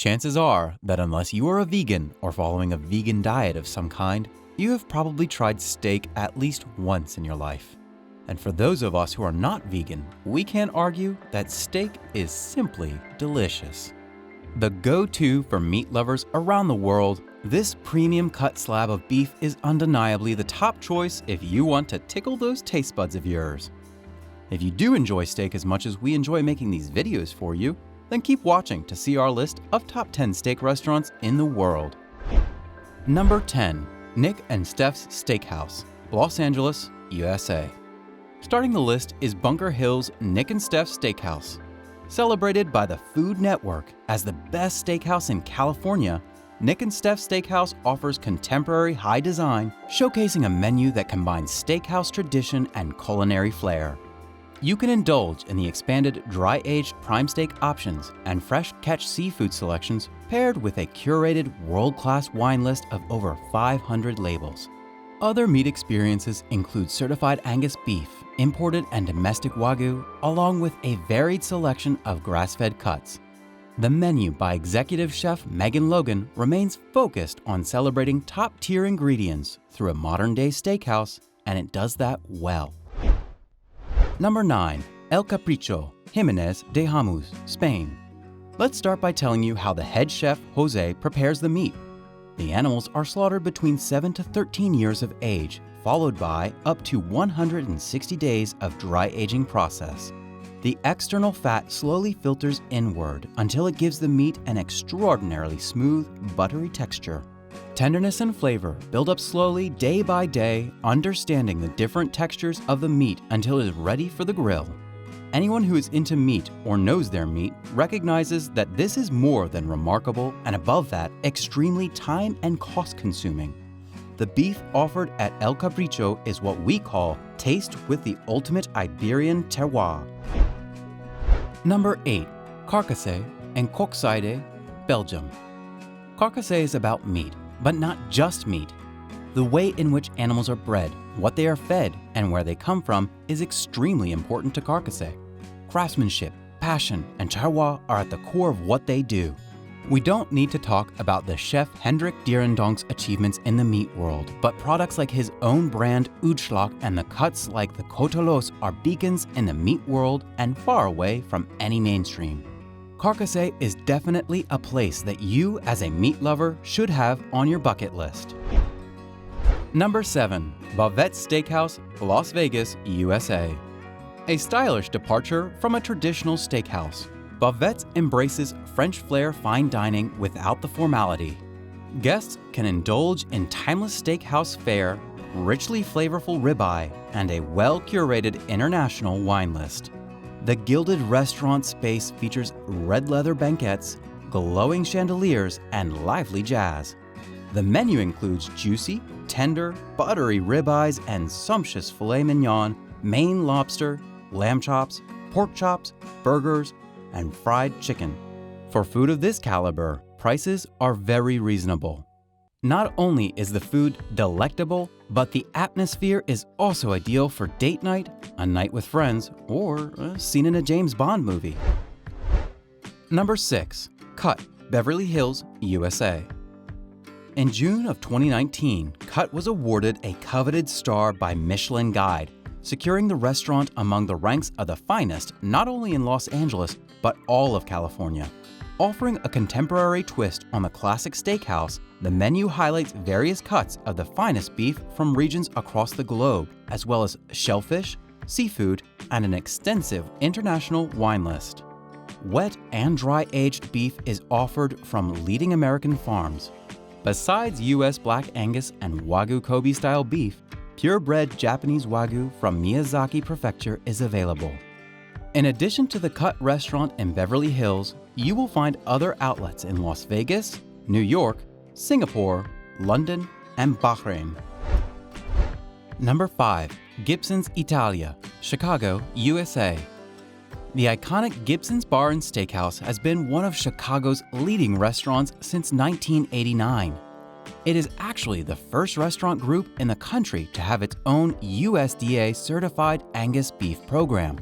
Chances are that unless you are a vegan or following a vegan diet of some kind, you have probably tried steak at least once in your life. And for those of us who are not vegan, we can't argue that steak is simply delicious. The go-to for meat lovers around the world, this premium cut slab of beef is undeniably the top choice if you want to tickle those taste buds of yours. If you do enjoy steak as much as we enjoy making these videos for you, then keep watching to see our list of top 10 steak restaurants in the world. Number 10. Nick and Stef's Steakhouse, Los Angeles, USA. Starting the list is Bunker Hill's Nick and Stef's Steakhouse. Celebrated by the Food Network as the best steakhouse in California, Nick and Stef's Steakhouse offers contemporary high design, showcasing a menu that combines steakhouse tradition and culinary flair. You can indulge in the expanded dry-aged prime steak options and fresh catch seafood selections paired with a curated world-class wine list of over 500 labels. Other meat experiences include certified Angus beef, imported and domestic Wagyu, along with a varied selection of grass-fed cuts. The menu by executive chef Megan Logan remains focused on celebrating top-tier ingredients through a modern-day steakhouse, and it does that well. Number 9. El Capricho, Jimenez de Jamus, Spain. Let's start by telling you how the head chef Jose prepares the meat. The animals are slaughtered between 7 to 13 years of age, followed by up to 160 days of dry aging process. The external fat slowly filters inward until it gives the meat an extraordinarily smooth, buttery texture. Tenderness and flavor build up slowly day by day, understanding the different textures of the meat until it is ready for the grill. Anyone who is into meat or knows their meat recognizes that this is more than remarkable and above that, extremely time and cost consuming. The beef offered at El Capricho is what we call taste with the ultimate Iberian terroir. Number 8. Carcasse and Koksijde, Belgium. Carcasse is about meat, but not just meat. The way in which animals are bred, what they are fed, and where they come from is extremely important to Carcasse. Craftsmanship, passion, and terroir are at the core of what they do. We don't need to talk about the chef Hendrik Dierendonk's achievements in the meat world, but products like his own brand Uitschlag and the cuts like the Cotelos are beacons in the meat world and far away from any mainstream. Carcasse is definitely a place that you as a meat lover should have on your bucket list. Number 7. Bavette Steakhouse, Las Vegas, USA. A stylish departure from a traditional steakhouse, Bavette embraces French flair fine dining without the formality. Guests can indulge in timeless steakhouse fare, richly flavorful ribeye, and a well-curated international wine list. The gilded restaurant space features red leather banquettes, glowing chandeliers, and lively jazz. The menu includes juicy, tender, buttery ribeyes and sumptuous filet mignon, Maine lobster, lamb chops, pork chops, burgers, and fried chicken. For food of this caliber, prices are very reasonable. Not only is the food delectable, but the atmosphere is also ideal for date night, a night with friends, or a scene in a James Bond movie. Number 6. Cut, Beverly Hills, USA. In June of 2019, Cut was awarded a coveted star by Michelin Guide, securing the restaurant among the ranks of the finest not only in Los Angeles, but all of California. Offering a contemporary twist on the classic steakhouse, the menu highlights various cuts of the finest beef from regions across the globe, as well as shellfish, seafood, and an extensive international wine list. Wet and dry-aged beef is offered from leading American farms. Besides U.S. Black Angus and Wagyu Kobe-style beef, purebred Japanese Wagyu from Miyazaki Prefecture is available. In addition to the Cut restaurant in Beverly Hills, you will find other outlets in Las Vegas, New York, Singapore, London, and Bahrain. Number 5. Gibsons Italia, Chicago, USA. The iconic Gibsons Bar and Steakhouse has been one of Chicago's leading restaurants since 1989. It is actually the first restaurant group in the country to have its own USDA-certified Angus beef program.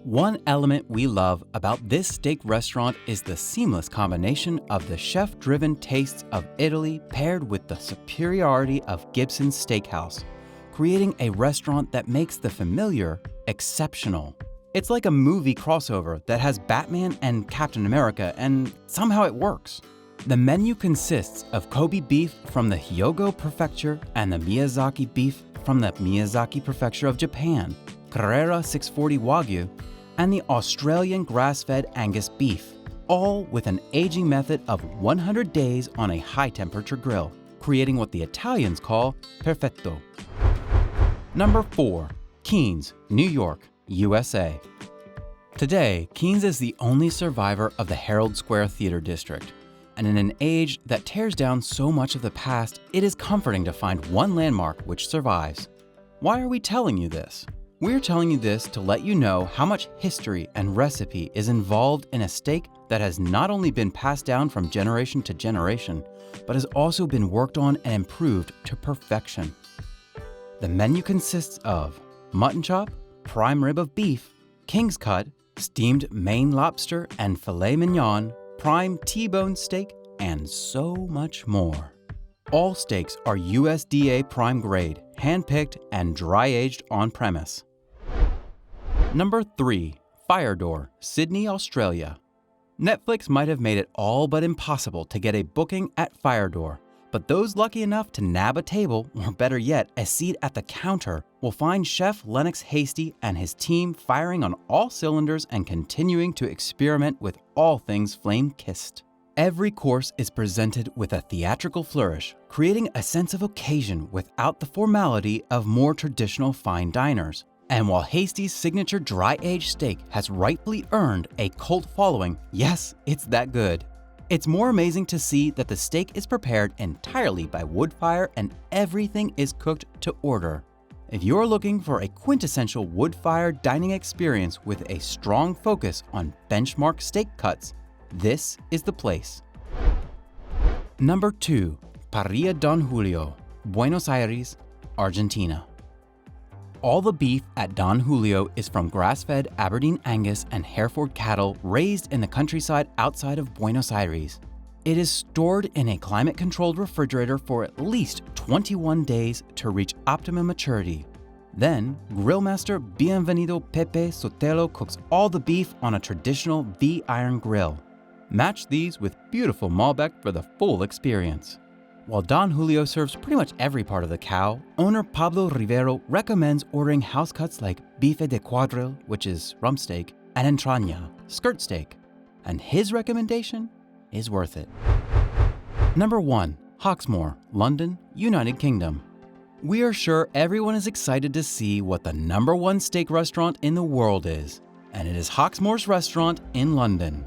One element we love about this steak restaurant is the seamless combination of the chef-driven tastes of Italy paired with the superiority of Gibsons Steakhouse, creating a restaurant that makes the familiar exceptional. It's like a movie crossover that has Batman and Captain America, and somehow it works. The menu consists of Kobe beef from the Hyogo Prefecture and the Miyazaki beef from the Miyazaki Prefecture of Japan, Carrera 640 Wagyu, and the Australian grass-fed Angus beef, all with an aging method of 100 days on a high-temperature grill, creating what the Italians call perfetto. Number 4. Keen's, New York, USA. Today, Keen's is the only survivor of the Herald Square Theater District, and in an age that tears down so much of the past, it is comforting to find one landmark which survives. Why are we telling you this? We're telling you this to let you know how much history and recipe is involved in a steak that has not only been passed down from generation to generation, but has also been worked on and improved to perfection. The menu consists of mutton chop, prime rib of beef, king's cut, steamed Maine lobster and filet mignon, prime T-bone steak, and so much more. All steaks are USDA prime grade, hand-picked and dry-aged on premise. Number 3. Firedoor, Sydney, Australia. Netflix might have made it all but impossible to get a booking at Firedoor, but those lucky enough to nab a table, or better yet, a seat at the counter, will find Chef Lennox Hasty and his team firing on all cylinders and continuing to experiment with all things flame-kissed. Every course is presented with a theatrical flourish, creating a sense of occasion without the formality of more traditional fine diners. And while Hasty's signature dry-aged steak has rightfully earned a cult following, yes, it's that good. It's more amazing to see that the steak is prepared entirely by wood fire and everything is cooked to order. If you're looking for a quintessential wood-fired dining experience with a strong focus on benchmark steak cuts, this is the place. Number 2. Parrilla Don Julio, Buenos Aires, Argentina. All the beef at Don Julio is from grass-fed Aberdeen Angus and Hereford cattle raised in the countryside outside of Buenos Aires. It is stored in a climate-controlled refrigerator for at least 21 days to reach optimum maturity. Then, grillmaster Bienvenido Pepe Sotelo cooks all the beef on a traditional V-iron grill. Match these with beautiful Malbec for the full experience. While Don Julio serves pretty much every part of the cow, owner Pablo Rivero recommends ordering house cuts like bife de cuadril, which is rump steak, and entraña, skirt steak. And his recommendation is worth it. Number 1. Hawksmoor, London, United Kingdom. We are sure everyone is excited to see what the number 1 steak restaurant in the world is, and it is Hawksmoor's restaurant in London.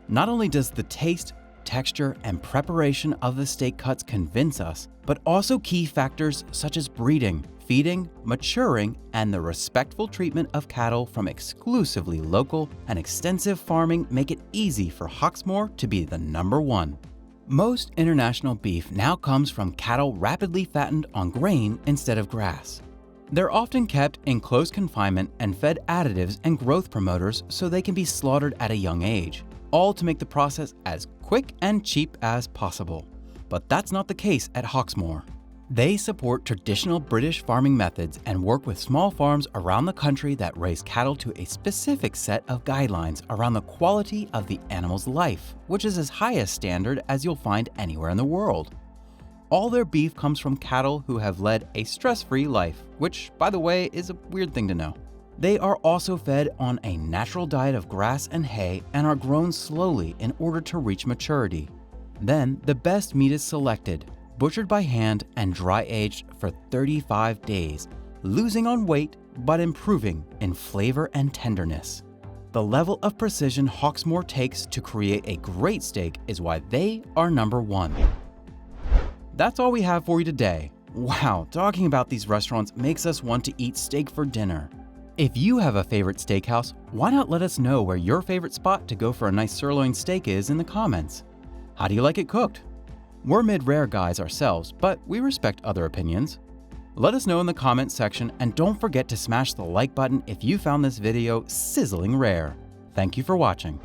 Not only does the taste, texture, and preparation of the steak cuts convince us, but also key factors such as breeding, feeding, maturing, and the respectful treatment of cattle from exclusively local and extensive farming make it easy for Hawksmoor to be the number 1. Most international beef now comes from cattle rapidly fattened on grain instead of grass. They're often kept in close confinement and fed additives and growth promoters so they can be slaughtered at a young age, all to make the process as quick and cheap as possible. But that's not the case at Hawksmoor. They support traditional British farming methods and work with small farms around the country that raise cattle to a specific set of guidelines around the quality of the animal's life, which is as high a standard as you'll find anywhere in the world. All their beef comes from cattle who have led a stress-free life, which, by the way, is a weird thing to know. They are also fed on a natural diet of grass and hay and are grown slowly in order to reach maturity. Then, the best meat is selected, butchered by hand and dry-aged for 35 days, losing on weight but improving in flavor and tenderness. The level of precision Hawksmoor takes to create a great steak is why they are number 1. That's all we have for you today. Wow, talking about these restaurants makes us want to eat steak for dinner. If you have a favorite steakhouse, why not let us know where your favorite spot to go for a nice sirloin steak is in the comments? How do you like it cooked? We're mid-rare guys ourselves, but we respect other opinions. Let us know in the comments section, and don't forget to smash the like button if you found this video sizzling rare. Thank you for watching.